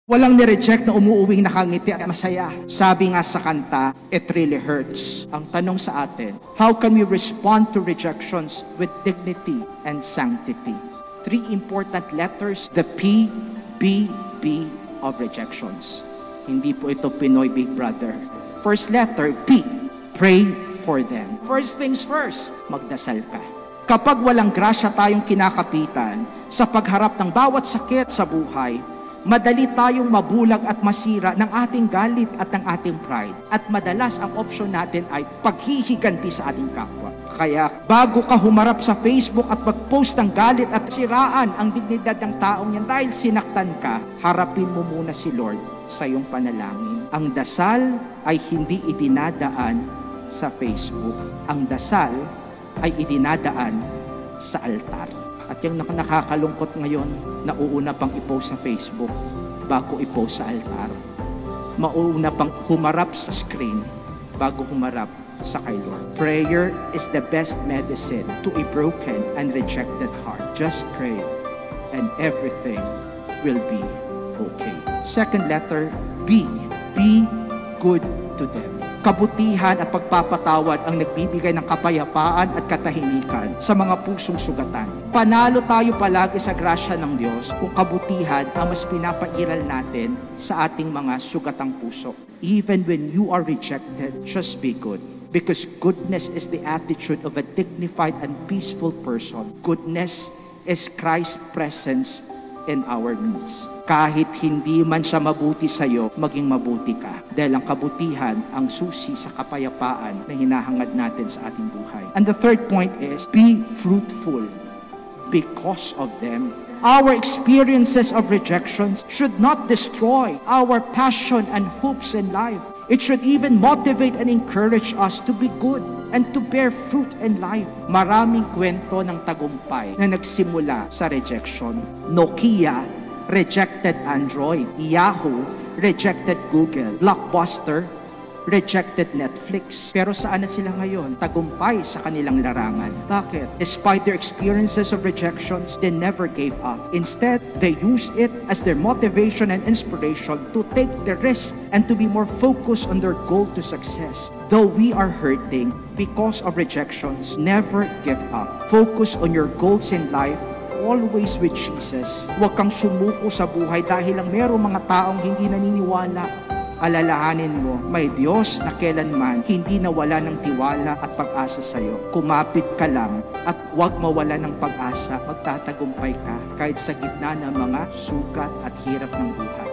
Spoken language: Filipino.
Walang nireject na umuuwing nakangiti at masaya. Sabi nga sa kanta, it really hurts. Ang tanong sa atin, how can we respond to rejections with dignity and sanctity? 3 important letters, the P, B, B of rejections. Hindi po ito Pinoy Big Brother. First letter, P, pray for them. First things first, magdasal ka. Kapag walang grasya tayong kinakapitan sa pagharap ng bawat sakit sa buhay, madali tayong mabulag at masira ng ating galit at ng ating pride. At madalas ang option natin ay paghihiganti sa ating kapwa. Kaya bago ka humarap sa Facebook at mag-post ng galit at siraan ang dignidad ng taong yan dahil sinaktan ka, harapin mo muna si Lord sa iyong panalangin. Ang dasal ay hindi idinadaan sa Facebook. Ang dasal ay idinadaan sa altar. At yung nakakalungkot ngayon, nauuna pang i-post sa Facebook bago i-post sa altar. Mauna pang humarap sa screen bago humarap sa kay Lord. Prayer is the best medicine to a broken and rejected heart. Just pray and everything will be okay. Second letter, B. Be good to them. Kabutihan at pagpapatawad ang nagbibigay ng kapayapaan at katahimikan sa mga pusong sugatan. Panalo tayo palagi sa grasya ng Diyos kung kabutihan ang mas pinapairal natin sa ating mga sugatang puso. Even when you are rejected, just be good. Because goodness is the attitude of a dignified and peaceful person. Goodness is Christ's presence in our midst. Kahit hindi man siya mabuti sa iyo, maging mabuti ka. Dahil ang kabutihan ang susi sa kapayapaan na hinahangad natin sa ating buhay. And the third point is, be fruitful because of them. Our experiences of rejections should not destroy our passion and hopes in life. It should even motivate and encourage us to be good and to bear fruit in life. Maraming kwento ng tagumpay na nagsimula sa rejection. Nokia rejected Android. Yahoo rejected Google. Blockbuster rejected Netflix. Pero saan na sila ngayon? Tagumpay sa kanilang larangan. Bakit? Despite their experiences of rejections, they never gave up. Instead, they used it as their motivation and inspiration to take the risk and to be more focused on their goal to success. Though we are hurting because of rejections, never give up. Focus on your goals in life, always with Jesus. Huwag kang sumuko sa buhay dahil lang merong mga taong hindi naniniwala. Alalahanin mo, may Diyos na kailanman hindi nawala ng tiwala at pag-asa sa iyo. Kumapit ka lang at huwag mawala ng pag-asa. Magtatagumpay ka kahit sa gitna ng mga sugat at hirap ng buhay.